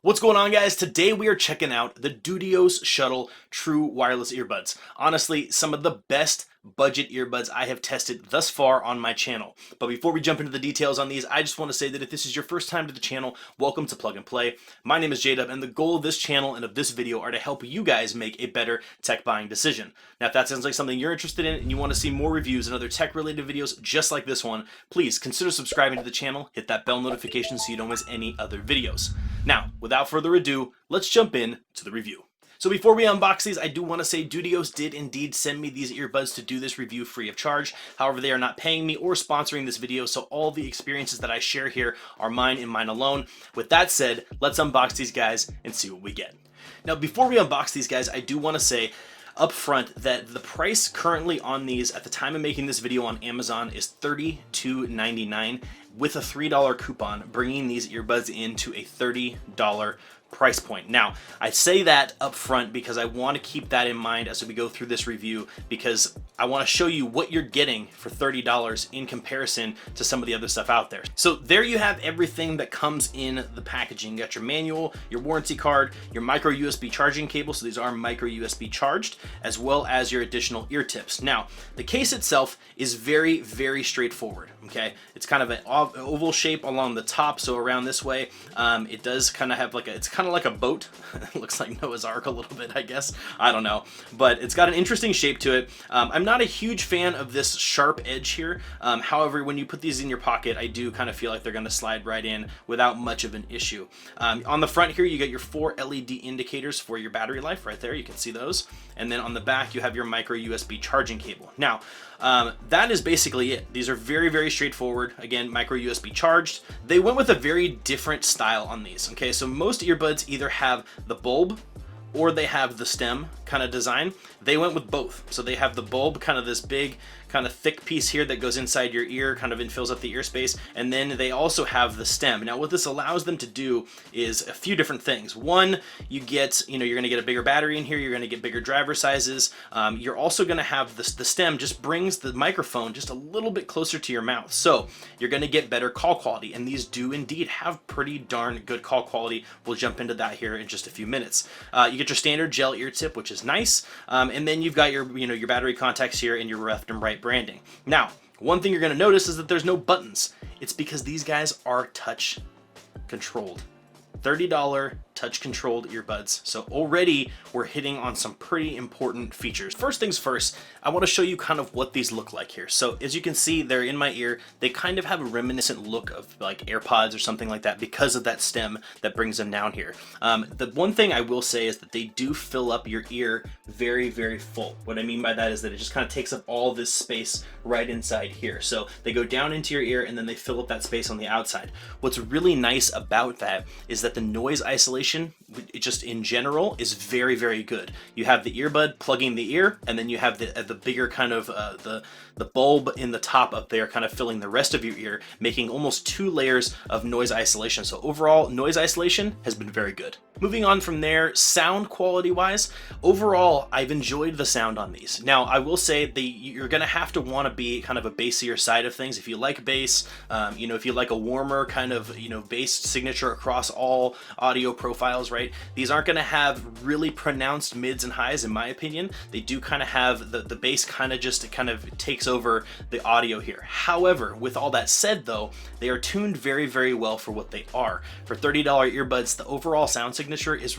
What's going on, guys? Today we are checking out the Dudios Shuttle True Wireless Earbuds. Honestly, some of the best budget earbuds I have tested thus far on my channel. But before we jump into the details on these, I just want to say that if this is your first time to the channel, welcome to Plug and Play. My name is J-Dub, and the goal of this channel and of this video are to help you guys make a better tech buying decision. Now, if that sounds like something you're interested in and you want to see more reviews and other tech-related videos just like this one, please consider subscribing to the channel, hit that bell notification so you don't miss any other videos. Now, without further ado, let's jump in to the review. So before we unbox these, I do want to say Dudios did indeed send me these earbuds to do this review free of charge. However, they are not paying me or sponsoring this video, so all the experiences that I share here are mine and mine alone. With that said, let's unbox these guys and see what we get. Now, before we unbox these guys, I do want to say up front that the price currently on these at the time of making this video on Amazon is $32.99 with a $3 coupon, bringing these earbuds into a $30 price point. Now, I say that up front because I want to keep that in mind as we go through this review, because I want to show you what you're getting for $30 in comparison to some of the other stuff out there. So there you have everything that comes in the packaging. You got your manual, your warranty card, your micro USB charging cable, so these are micro USB charged, as well as your additional ear tips. Now, the case itself is very, very straightforward, okay? It's kind of an oval shape along the top, so around this way. It does kind of have like it's kind of like a boat. It looks like Noah's Ark a little bit, I guess. I don't know, but it's got an interesting shape to it. I'm not a huge fan of this sharp edge here. However, when you put these in your pocket, I do kind of feel like they're going to slide right in without much of an issue. On the front here, you got your 4 LED indicators for your battery life right there. You can see those. And then on the back, you have your micro USB charging cable. Now, that is basically it. These are very, very straightforward. Again, micro USB charged. They went with a very different style on these. Okay, so most earbuds either have the bulb or they have the stem kind of design. They went with both. So they have the bulb, kind of this big, kind of thick piece here that goes inside your ear, kind of fills up the ear space, and then they also have the stem. Now, what this allows them to do is a few different things. One, you get, you're going to get a bigger battery in here. You're going to get bigger driver sizes. You're also going to have the stem just brings the microphone just a little bit closer to your mouth, so you're going to get better call quality. And these do indeed have pretty darn good call quality. We'll jump into that here in just a few minutes. You get your standard gel ear tip, which is nice, and then you've got your, your battery contacts here and your left and right branding. Now, one thing you're going to notice is that there's no buttons. It's because these guys are touch controlled. $30 touch controlled earbuds. So already we're hitting on some pretty important features. First things first, I want to show you kind of what these look like here. So as you can see, they're in my ear. They kind of have a reminiscent look of like AirPods or something like that because of that stem that brings them down here. The one thing I will say is that they do fill up your ear very, very full. What I mean by that is that it just kind of takes up all this space right inside here. So they go down into your ear and then they fill up that space on the outside. What's really nice about that is that the noise isolation, it just in general, is very, very good. You have the earbud plugging the ear, and then you have the bigger kind of the bulb in the top up there kind of filling the rest of your ear, making almost 2 layers of noise isolation. So overall, noise isolation has been very good. Moving on from there, sound quality wise, overall, I've enjoyed the sound on these. Now, I will say you're going to have to want to be kind of a bassier side of things. If you like bass, if you like a warmer kind of, bass signature across all audio profiles, right? These aren't going to have really pronounced mids and highs, in my opinion. They do kind of have the bass kind of takes over the audio here. However, with all that said though, they are tuned very, very well for what they are. For $30 earbuds, the overall sound signature is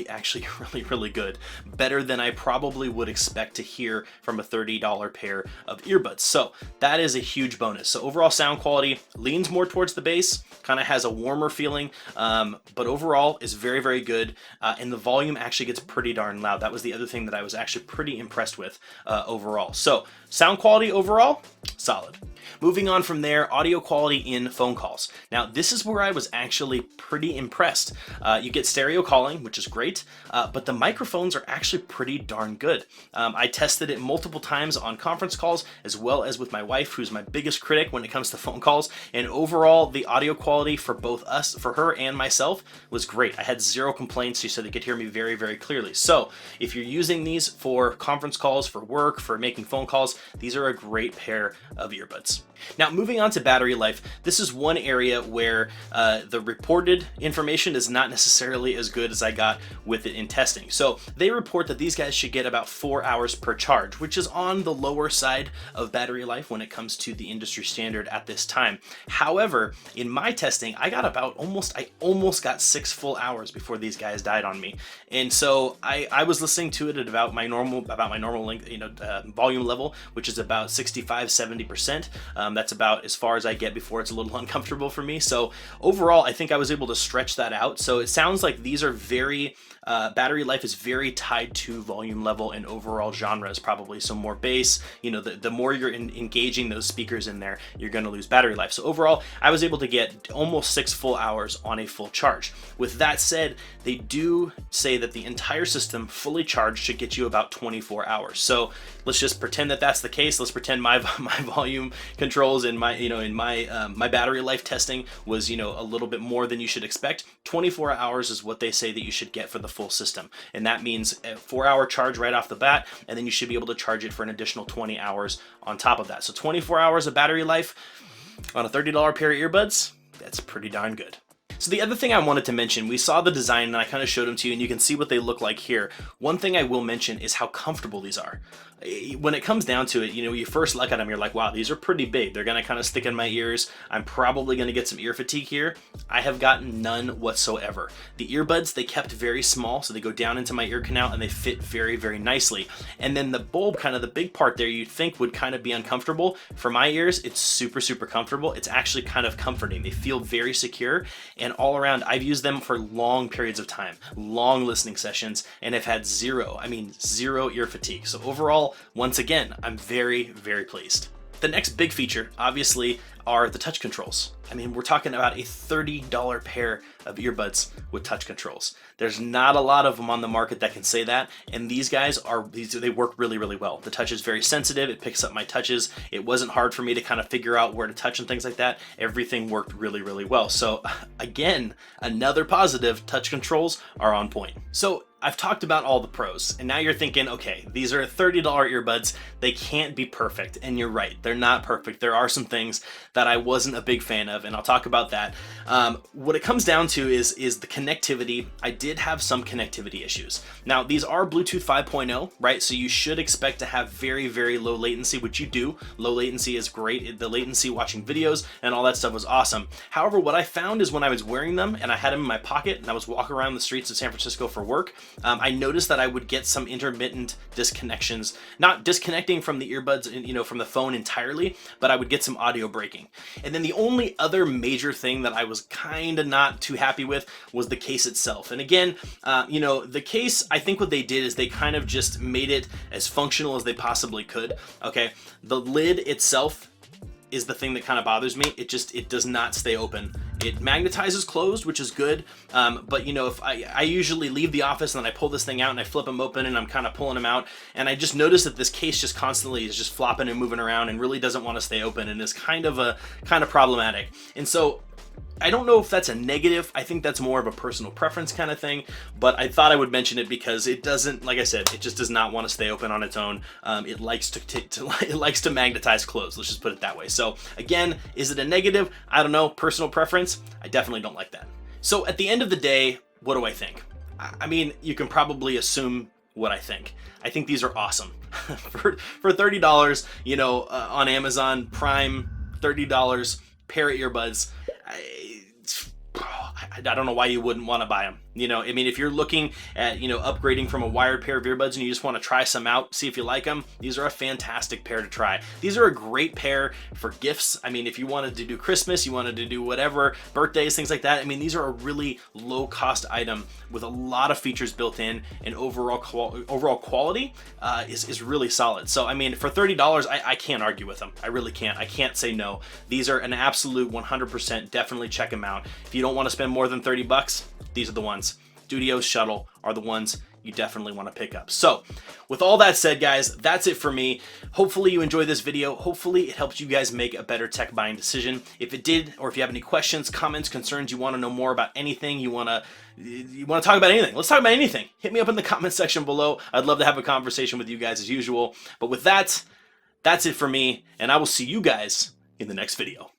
actually really good. Better than I probably would expect to hear from a $30 pair of earbuds. So that is a huge bonus. So overall sound quality leans more towards the bass, kind of has a warmer feeling, but overall is very, very good. And the volume actually gets pretty darn loud. That was the other thing that I was actually pretty impressed with overall. So sound quality overall, solid. Moving on from there, audio quality in phone calls. Now, this is where I was actually pretty impressed. You get stereo calling, which is great, but the microphones are actually pretty darn good. I tested it multiple times on conference calls, as well as with my wife, who's my biggest critic when it comes to phone calls, and overall, the audio quality for both us, for her and myself, was great. I had 0 complaints. She said they could hear me very, very clearly. So, if you're using these for conference calls, for work, for making phone calls, these are a great pair of earbuds. Now, moving on to battery life, this is one area where the reported information is not necessarily as good as I got with it in testing. So they report that these guys should get about 4 hours per charge, which is on the lower side of battery life when it comes to the industry standard at this time. However, in my testing, I got I almost got 6 full hours before these guys died on me. And so I was listening to it at about my normal length, volume level, which is about 65-70%. That's about as far as I get before it's a little uncomfortable for me. So overall, I think I was able to stretch that out. So it sounds like these are very, battery life is very tied to volume level and overall genres probably. So more bass, the more you're engaging those speakers in there, you're going to lose battery life. So overall, I was able to get almost 6 full hours on a full charge. With that said, they do say that the entire system fully charged should get you about 24 hours. So let's just pretend that that's the case. Let's pretend my volume controls and my battery life testing was, a little bit more than you should expect. 24 hours is what they say that you should get for the full system. And that means a 4-hour charge right off the bat, and then you should be able to charge it for an additional 20 hours on top of that. So 24 hours of battery life on a $30 pair of earbuds, that's pretty darn good. So the other thing I wanted to mention, we saw the design and I kind of showed them to you, and you can see what they look like here. One thing I will mention is how comfortable these are. When it comes down to it, you first look at them, you're like, wow, these are pretty big. They're gonna kind of stick in my ears. I'm probably gonna get some ear fatigue here. I have gotten none whatsoever. The earbuds, they kept very small, so they go down into my ear canal and they fit very, very nicely. And then the bulb, kind of the big part there, you'd think would kind of be uncomfortable. For my ears, it's super, super comfortable. It's actually kind of comforting. They feel very secure, and all around, I've used them for long periods of time, long listening sessions, and have had zero ear fatigue. So overall, once again, I'm very, very pleased. The next big feature, obviously, are the touch controls. I mean, we're talking about a $30 pair of earbuds with touch controls. There's not a lot of them on the market that can say that, and these guys they work really, really well. The touch is very sensitive. It picks up my touches. It wasn't hard for me to kind of figure out where to touch and things like that. Everything worked really, really well. So again, another positive, touch controls are on point. So I've talked about all the pros, and now you're thinking, okay, these are $30 earbuds. They can't be perfect, and you're right. They're not perfect. There are some things that I wasn't a big fan of, and I'll talk about that. What it comes down to is the connectivity. I did have some connectivity issues. Now, these are Bluetooth 5.0, right? So you should expect to have very, very low latency, which you do. Low latency is great. The latency watching videos and all that stuff was awesome. However, what I found is when I was wearing them and I had them in my pocket and I was walking around the streets of San Francisco for work, I noticed that I would get some intermittent disconnections, not disconnecting from the earbuds, from the phone entirely, but I would get some audio breaking. And then the only other major thing that I was kind of not too happy with was the case itself. And again, the case, I think what they did is they kind of just made it as functional as they possibly could. Okay, the lid itself is the thing that kind of bothers me. It does not stay open. It magnetizes closed, which is good. But if I usually leave the office and then I pull this thing out and I flip them open and I'm kind of pulling them out, and I just noticed that this case just constantly is just flopping and moving around and really doesn't want to stay open, and is kind of problematic. And so I don't know if that's a negative. I think that's more of a personal preference kind of thing, but I thought I would mention it because it doesn't, like I said, it just does not want to stay open on its own. It likes it likes to magnetize closed. Let's just put it that way. So again, is it a negative? I don't know. Personal preference. I definitely don't like that. So at the end of the day, what do I think? I mean, you can probably assume what I think. I think these are awesome. for $30, on Amazon Prime, $30 pair of earbuds. I don't know why you wouldn't want to buy them. If you're looking at, upgrading from a wired pair of earbuds and you just want to try some out, see if you like them, these are a fantastic pair to try. These are a great pair for gifts. I mean, if you wanted to do Christmas, you wanted to do whatever, birthdays, things like that. I mean, these are a really low cost item with a lot of features built in, and overall quality is really solid. So, I mean, for $30, I can't argue with them. I really can't. I can't say no. These are an absolute 100%. Definitely check them out. If you don't want to spend more than 30 bucks, these are the ones. Studios Shuttle are the ones you definitely want to pick up. So with all that said, guys, that's it for me. Hopefully you enjoyed this video. Hopefully it helps you guys make a better tech buying decision. If it did, or if you have any questions, comments, concerns, you want to know more about anything, you want to talk about anything, let's talk about anything, hit me up in the comment section below. I'd love to have a conversation with you guys as usual. But with that, That's it for me, and I will see you guys in the next video.